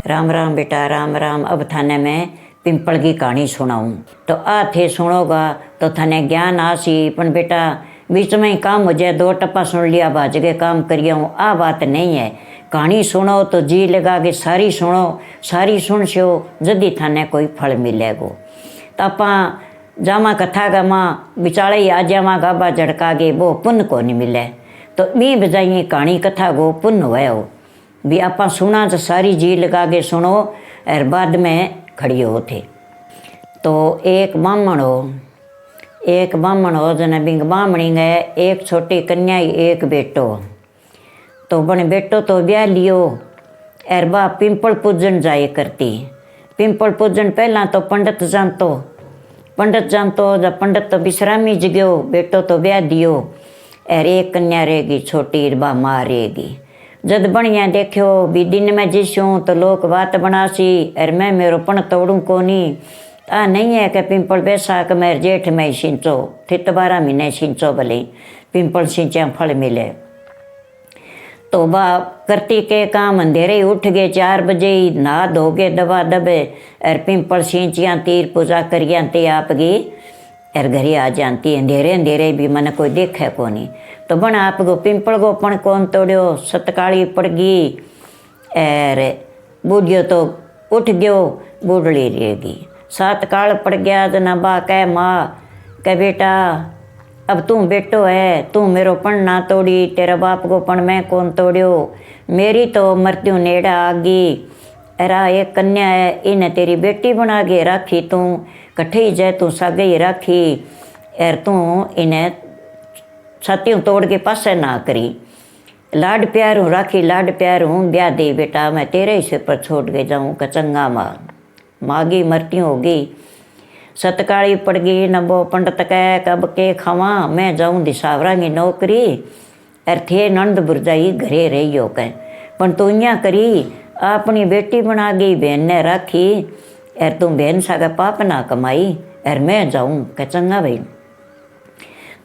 राम राम बेटा राम राम। अब थाने मैं पिंपल की कहानी सुनाऊं तो आ थे सुनोगा तो थाने ज्ञान आसी। पण बेटा बीच में ही काम हो जाए, दो टप्पा सुन लिया भाज के काम करिया हूँ, आ बात नहीं है। कहानी सुनो तो जी लगा के सारी सुनो, सारी सुन सो जदी थाने कोई फल मिलेगो। तो आप जामा कथा गा माँ बिचाले ही आ जावा गाबा झड़का के वो पुण्य को नहीं मिले। तो बी बजाइए कहानी कथा गो पुण्य हुए हो भी आप सुना तो सारी जी लगा के सुनो और बाद में खड़ी होते। तो एक बामण हो जने बिंग बामणी गए एक छोटी कन्या एक बेटो। तो बन बेटो तो ब्याह लियो और बा पिंपल पूजन जाए करती। पिंपल पूजन पहला तो पंडित जानतो जब पंडित तो विश्रामी जगो, बेटो तो ब्याह दियो और एक कन्या रहेगी छोटी, बा माँ रहेगी। जद बढ़िया देखो भी दिन में जिसूँ तो लोग बात बनासी और मैं मेरो पण तोड़ू कोनी। आ नहीं है कि पिंपल बैसाख मेरे जेठ में सिंचो, थित 12 महीने सिंचो भले पिंपल सिंचा फल मिले। तो बा करती के काम अंधेरे उठ गए 4 बजे ही नहा धोगे दबा दबे और पिंपल सिंचिया तीर पूजा करियांती आपकी और घरे आ जाती। अंधेरे भी मन कोई देखे को नहीं। तो बन आप गो पिंपल गो पण कौन तोड़ो, सतकाली पड़ गई और बूढ़ियो तो उठ गयो, बूढ़ड़ी रहेगी। 7 काल पड़ गया जना बा कह माँ कह बेटा अब तू बेटो है, तू मेरो पण ना तोड़ी, तेरा बाप को पण मैं कौन तोड़ियो, मेरी तो मृत्यु नेड़ा आ गई। अरा एक कन्या है इन्हें तेरी बेटी बना के राखी, तू कट्ठी जाए तू सागे ही राखी और तू इन्हें छातियों तोड़ के पासे ना करी। लाड प्यार हूँ राखी, लाड प्यार हूँ ब्याह दे बेटा, मैं तेरे ही सिर पर छोड़ के जाऊँ कचंगा मागी मृत्यु होगी। सतकाली पड़ गई नबो पंडित कह कब के खावा, मैं जाऊँ दिशावरा की नौकरी और थे नंद बुरजाई घरे रही हो कह। पण तू यहाँ करी अपनी बेटी बना गई, बहन ने राखी और तू बहन सागा पाप ना कमाई और मैं जाऊँ कचंगा भाई।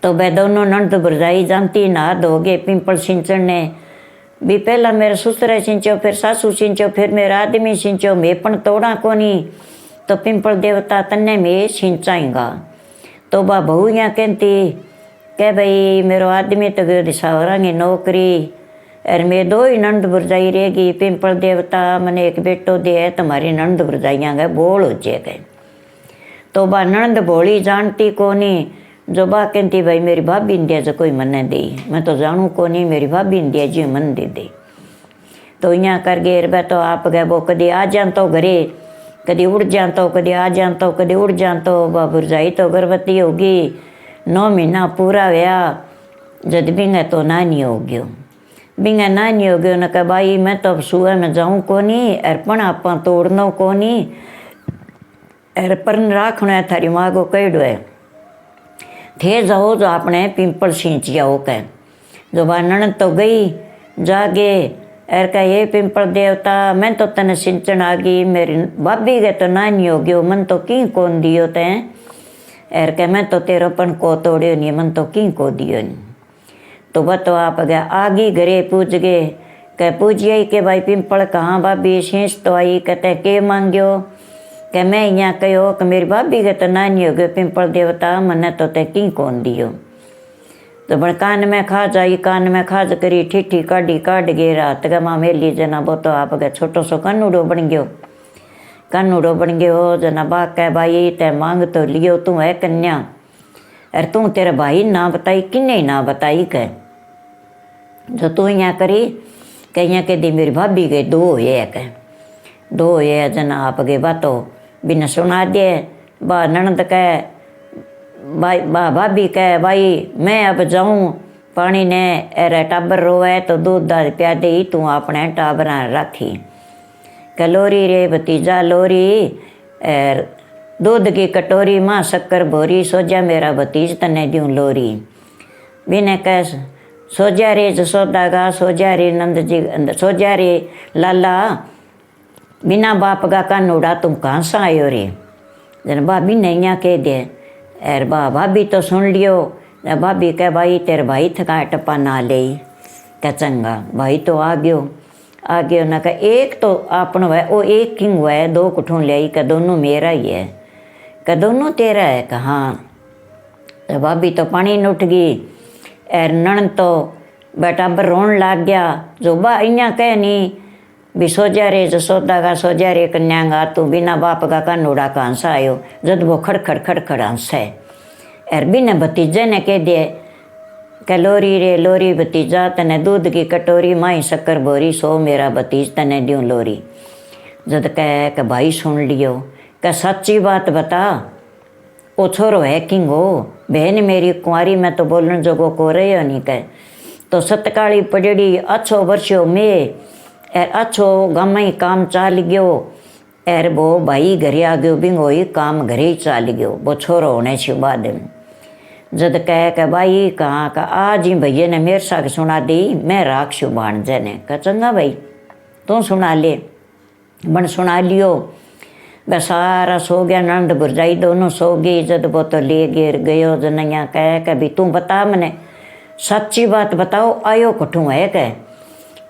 तो वह दोनों नंद बुरजाई जानती नहा धोगे पिंपल सिंचन ने भी पहला मेरे ससुर सिंचो, फिर सासू सिंचो, फिर मेरा आदमी सिंचो, मैं पण तोड़ा कोनी। तो पिंपल देवता तन्ने में सिंचाएगा। तो बा बहू यहाँ कहती कह भाई मेरो आदमी तो गयो दिशावरा की नौकरी और मैं 2 ही नंद बुरजाई रहेगी। पिंपल देवता मैंने एक बेटो दे तुम्हारी नंद बुरजाइयाँ गए बोल हो जाए। तो बा नंद भोली जानती कोनी, जो बा कहती भाई मेरी भाभी ने दिया जो कोई मन दे, मैं तो जानू कोनी मेरी भाभी ने दिया जी मन दे। तो यहाँ कर गए तो आप गए वो कभी आ जातो घरे, कभी उड़ जातो, कभी आ जातो, कभी उड़ जातो। वह बुरजाई तो गर्भवती होगी, 9 महीना पूरा हुआ जद बिंगा तो नानी हो गयो। बिंगा नानी हो गयो न कह भाई मैं तो अब सुबह में जाऊँ कोनी और पण आप तोड़नो कोनी और पण राखना है थारी माँ को कहो है थे जाओ जो आपने पिंपल सिंचिया हो कह। जो बा ननद तो गई जागे और कह ये पिंपल देवता मैं तो तने सिंचन आ गई, मेरी भाभी गए तो नानी हो गयो, मन तो की कौन दियो तैं और कह मैं तो तेरो पण को तोड़ियो नहीं, मन तो की को दियो नहीं। तो वह तो आप गया आगी घरे पूछ गए कह पूछिए कि भाई पिंपल कहाँ भाभी शीश तो आई, कहते के मांगियो कह मैं यहाँ कहो कि मेरी भाभी गए तो नानी हो गयो पिंपल देवता मने तो ते की कौन दियो। तो बड़ कान में खाज करी ठीठी काढ़ी काढ़ गे रात का माँ मेली जना वो तो आप गए छोटो सो कानूड़ो बन गयो जना बा कह भाई ते मांग तो लियो, तू है कन्या और तू तेरा भाई ना बताई किन्ने ना बताई कह। जो तू यहाँ करी कह यहाँ कह दी मेरी भाभी गए 2 हुए कह, 2 हुए जना आप गए बातों बिना सुना दे। बा ननद कह भाई बा भाभी कह भाई मैं अब जाऊँ पानी ने अरे टाबर रोवे तो दूध दाद प्या दे ही तू अपने टाबरा राखी। कह लोरी रे भतीजा लोरी और दूध की कटोरी माँ शक्कर भोरी, सोजा मेरा भतीज तने दूँ लोरी। बिने कह सोजा रे जसोदा गा, सोजा रे नंद जी, सोजा रे लाला बिना बाप का कानूड़ा तुम कहाँ से आयो रे। जन भाभी ने यहाँ कह दे और भाभी तो सुन लियो। भाभी कह भाई तेरे भाई थका टप्पा ना ले, कह चंगा। भाई तो आ गयो आ गयो ना कहा एक तो आपनो है वो एक किंग हुआ है, 2 कुठों ले कहा दोनों मेरा ही है, कहा दोनों तेरा है, कहा हाँ। तो भाभी तो पानी न उठ गई, एर नण तो बेटा बर रोन लाग गया, जो बा इया कह नहीं भी सोजा रे जसोदा का सोजा रे कन्यांगा तू बिना बाप का कानूड़ा का हंसा आयो, जद वो खड़खड़ खड़खड़ हंस है। एर बिना भतीजे ने कह दिए कि लोरी रे लोरी भतीजा तने दूध की कटोरी माई शक्कर बोरी, सो मेरा भतीज तने द्यूं लोरी। जद कह के भाई सुन लियो, कह सच्ची बात बता, ओ छोरो है किंग हो, बहन मेरी कुंवारी में तो बोलन जोगो को रहे नहीं कह। तो सतकाली पजड़ी अच्छो वर्षो में एर अच्छो गम काम चाल गयो, एर वो भाई घरे आ गयो, बिंगो ही काम घरे ही चाल गयो, वो छोरो होने से बाद में। जद कह के भाई कहाँ का आज ही भैया ने मेरे साथ सुना दी, मैं राखशु भाणजे ने, कहा चंगा भाई तू सुना ले। बन सुना लियो, वह सारा सो गया, नंद बुरजाई दोनों सो गई। जद वो तो ले गिर गयो जनैया कह के भी तू बता मने सच्ची बात बताओ, आयो कठू है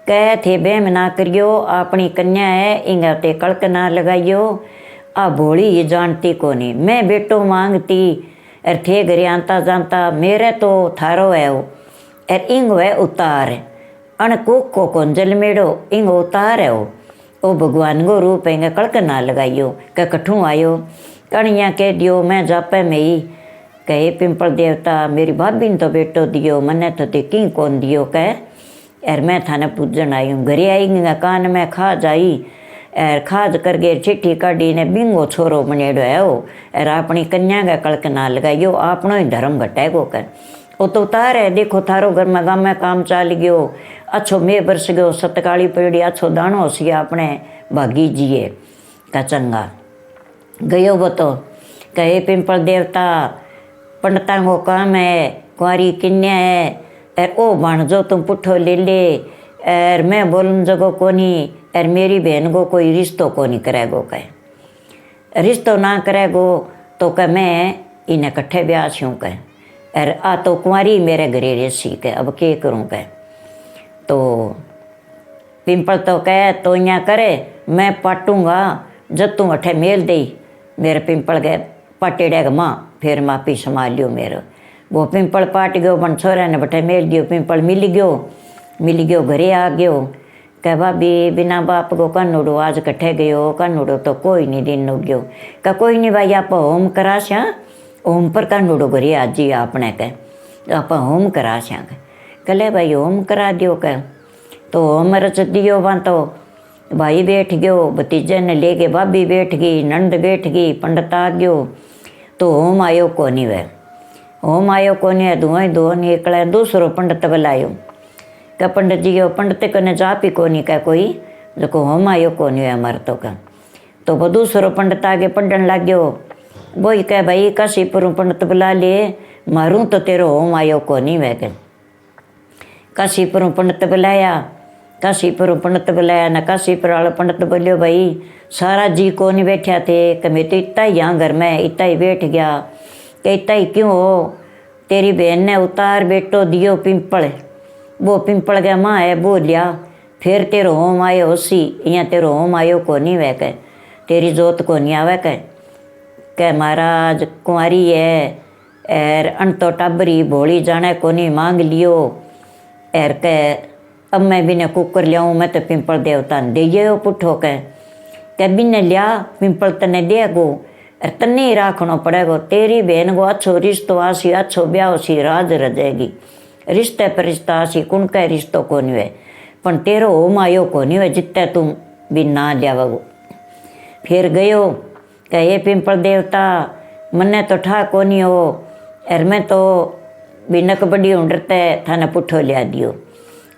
कह थे बेम ना करियो, अपनी कन्या है इंगा ते कड़क ना लगाइयो, आ भोली ये जानती को नहीं, मैं बेटो मांगती अर थे घरे आंता जानता, मेरे तो थारो है वो एर इंग है उतार, अण कुक को कौन जल मेड़ो इंग उतार है वो भगवान को रूप है, कड़क ना लगाइयो, कह कठू आयो, कणिया कह दियो मैं जापे में ही, कहे पिंपल देवता मेरी भाभी ने तो बेटो दियो, मने तो कहीं कौन दियो, कह एर मैं थाने पूजन आई हूँ। घरे आई कान में खाज आई, एर खाज कर गए चिट्ठी काढ़ी ने बिंगो छोरो बनेड़ो है वो, एर अपनी कन्या का कड़क ना लगाइयो, आपनो ही धर्म घटाएगो कर, वो तो उतार है देखो थारो घर में गाँव में काम चाल गयो, अच्छो मैं बरस गयो, सतकाली पड़ी अच्छो दाणो सी अपने भागी जिए, का चंगा गयो। वो तो कहे पिंपल देवता पंडिता को काम है, कुंवारी कन्या है, एर ओ भाणजो तुम पुठो ले ले, एर मैं बोलन जगो कोनी, एर मेरी बहन को कोई रिश्तो कोनी करेगो, कह रिश्तो ना करेगो तो कह मैं इन्हें कट्ठे ब्याह छूँ, कह एर आ तो कुंवारी मेरे घरे रेसी, कह अब के करूँ, कह तो पिंपल तो कह तो यहाँ करे मैं पाटूंगा, जब तू अठे मेल दे मेरे पिंपल गए पाटेड़ेगा माँ, फिर मापी संभाल लियो मेरे। वो पिंपल पाट गयो, बन छोरा ने बठे मेल दियो, पिंपल मिल गयो घरे आ गयो, कह भाभी बिना बाप को कन्नूड़ो आज कट्ठे गयो, कन्नूड़ो तो कोई नहीं दिन हो गयो, कह कोई नहीं भाई आप होम करा श्या, होम पर कन्नूड़ो घरे आज ही आपने, कह आप होम करा श्या, कह भाई होम करा दियो, कह तो होम रच दियो, वहाँ तो भाई बैठ गयो, भतीजे ने ले के भाभी बैठ गई, नंद बैठ गई, पंडित आ गयो, तो होम आयो कोनी वह, होम आयो कोनी है, धुआं धुआं निकला, दूसरो पंडित बुलायो, कह पंडित जी हो पंडित कने जाप ही कोनी, कह कोई जो होम आयो कोनी है हमारे तो, कह तो वो दूसरो पंडित आगे पढ़न लग गयो, वो कह भाई काशीपुर पंडित बुला ले, मारूँ तो तेरो होम आयो कोनी वह, कह काशीपुर पंडित बुलाया, काशीपुर पंडित बुलाया ना, काशीपुर वाला पंडित बोलियो भाई सारा जी को नहीं बैठा थे, कि मैं तो इतना ही यहाँ घर में इतना ही बैठ गया, कि इतना ही क्यों हो, तेरी बहन ने उतार बेटो दियो पिंपल, वो पिंपल के माँ है बोलिया, फिर तेरो होम आयो उसी, यहाँ तेरो होम आयो को नहीं वह, कह तेरी जोत को नहीं आवे, कह महाराज कुंवारी है एर अन तो टाबरी भोली जाने को नहीं मांग लियो, एर कह अब मैं बिना कुकर लियाऊँ, मैं तो पिंपल देवता ने दे पुठो, कह बिना लिया पिंपल तने देगो, तन्ने ही राखना पड़ेगो, तेरी बहन को अच्छो रिश्तो आसी, अच्छो ब्याह सी राज रजेगी, रिश्ते पर रिश्ता आसी, कुण का रिश्तो को नहीं है, पण तेरो होम आयो को नहीं है, जितने तुम भी ना लियावगो। फिर गयो कह ये पिंपल देवता मन्ने तो ठा को नहीं हो, एर मैं तो बिनक बड़ी उड़ते थाने पुठो लिया दियो,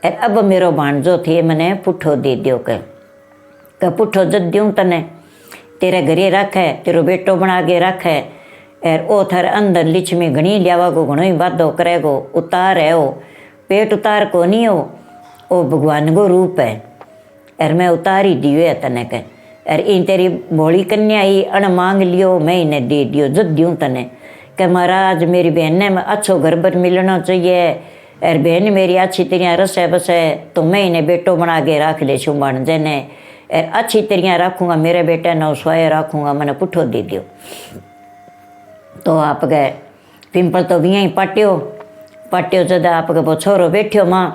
एर अब मेरो भाणजो थे मने पुठो दे दियो, कह पुठो जद दूँ तने तेरे घरे रखे, तेरो बेटो बना के रखे, एर ओ थारे अंदर लिछमी घणी लियावागो, घणो ही वादो करेगो, उतार है वो पेट उतार को नहीं हो, ओ भगवान को रूप है, एर मैं उतार ही दियो है तने, कह एर इन तेरी भोली कन्या ही अण मांग लियो, मैं इन्हें दे दियो जद दूँ तने, कह महाराज मेरी बहन ने अच्छो घर पर मिलना चाहिए, अर बहन मेरी अच्छी तरह रसे बसे तो मैं इन्हें बेटो बना के रख ले छू बन जने अर अच्छी तरह रखूँगा, मेरे बेटे न सोए रखूँगा, मैंने पुठो दे दियो। तो आप गए पिंपल तो भी ही पट्यो जद आपके वो छोरो बैठ्यो माँ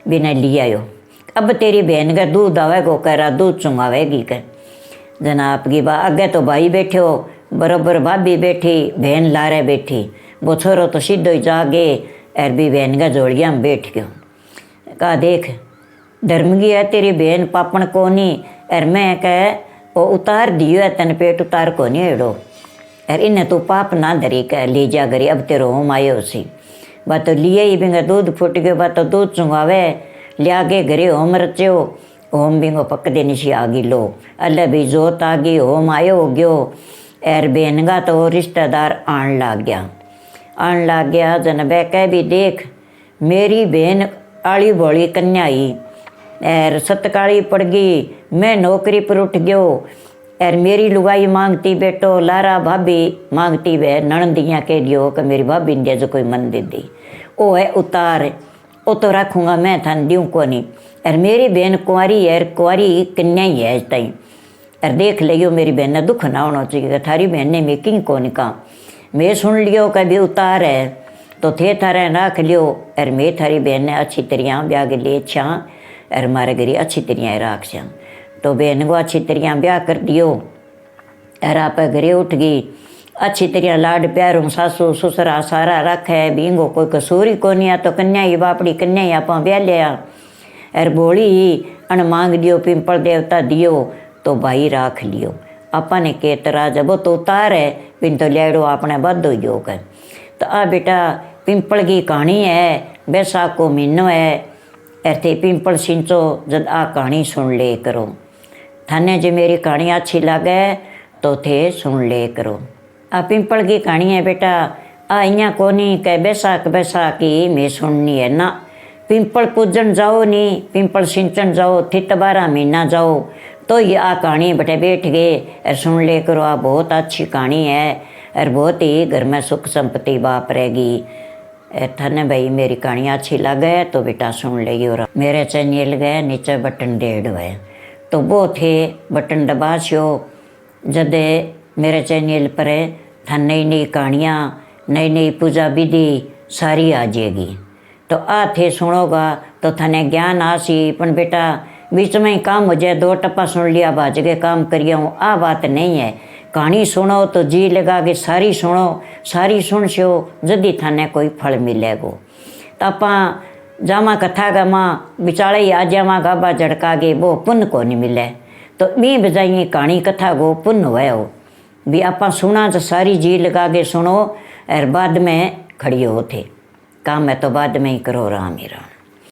बिना लिया आयो। अब तेरी बहन का दूध आवेगो कह रहा दूध चुंगावेगी कह जना आपकी बा आगे तो भाई बैठे हो बराबर भाभी बैठी बहन लारे बैठी। वो छोरो तो सीधो ही जागे और भी बहन का जोड़िया में बैठ गयो। कहा देख धर्म की है तेरी बहन पापन को नहीं और मैं कह वो उतार दियो है तन पेट उतार को नहीं एड़ो और इन्हें तू पाप ना धरी कह ले जा करी अब तेरो होम आयो सी बात तो लिए ही बिंगा दूध फूट गयो बात तो दूध चुंगावे लिया के घरे होम रच्यो होम बिंगो पक देनी सी आगी लो अल्लाह भी जोत आगी होम आयो हो गयो एर बहन का तो रिश्तेदार आन लाग गया जन बह कह भी देख मेरी बहन आली बोली कन्या ही एर सतकाली पड़ गई मैं नौकरी पर उठ गयो एर मेरी लुगाई मांगती बेटो लारा भाभी मांगती वे नणंदियाँ कह दियो कि मेरी भाभी ने जो कोई मन दे दी ओ है उतार ओ तो रखूँगा मैं थान दूँ को नहीं और मेरी बहन कुंवारी है कुंवारी कन्या ही है तई और देख लियो मेरी बहन ने दुख ना होना चाहिए थारी बहन ने मैं किंग को नहीं कहा मैं सुन लियो कभी उतार है तो थे थारे रख लियो और मैं थारी बहन ने अच्छी तरह ब्याह के लिए छा और मारे घरी अच्छी तरह राख छा तो बहन को अच्छी तरह ब्याह कर दियो और आप घरे उठ गई अच्छी तरह लाड प्यारों सासू ससुरा सारा रखे बींगो कोई कसूरी को नहीं आ तो कन्या ही बापड़ी कन्या ही आप ब्याह लिया और बोली ही अन मांग दियो पिंपल देवता दियो तो भाई राख लियो अपने के तरह जब वो तो उतार है पिन तो लेड़ो अपने बद हो कर। तो आ बेटा पिंपल की कहानी है बैसाख को महीनो है ऐसे पिंपल सिंचो जब आ कहानी सुन ले करो थाने जो मेरी कहानी अच्छी लगे तो थे सुन ले करो। आ पिंपल की कहानी है बेटा आ इया को नहीं कह बैसाख की मैं सुननी है ना पिंपल पूजन जाओ नहीं पिंपल सिंचन जाओ थित 12 महीना जाओ तो ये आ कहानी बेटे बैठ गए और सुन ले करो आ बहुत अच्छी कहानी है और बहुत ही घर में सुख संपत्ति बाप रहेगी। थाने भाई मेरी कहानी अच्छी लगे तो बेटा सुन लेगी और मेरे चैनल गए नीचे बटन डेढ़ है तो वो थे बटन दबाशियो जब मेरे चैनल पर था नई नई कहानियाँ नई नई पूजा विधि सारी आ जाएगी तो आ थे सुनोगा तो थाने ज्ञान आसी पण बेटा बीच में ही काम हो जाए 2 टप्पा सुन लिया बाज के काम करिए हूँ आ बात नहीं है। कहानी सुनो तो जी लगा के सारी सुनो सारी सुन सो जदी थाने कोई फल मिलेगो। तो आप जामा कथा का माँ बिचाले ही आ जावा गाबा झड़का के वो पुण्य को नहीं मिले तो बी बजाइए कहानी कथा को पुण्य हुए हो भी आप सुना तो सारी जी लगा के सुनो और बाद में खड़ी होते काम है तो बाद में ही करो राम ही राम।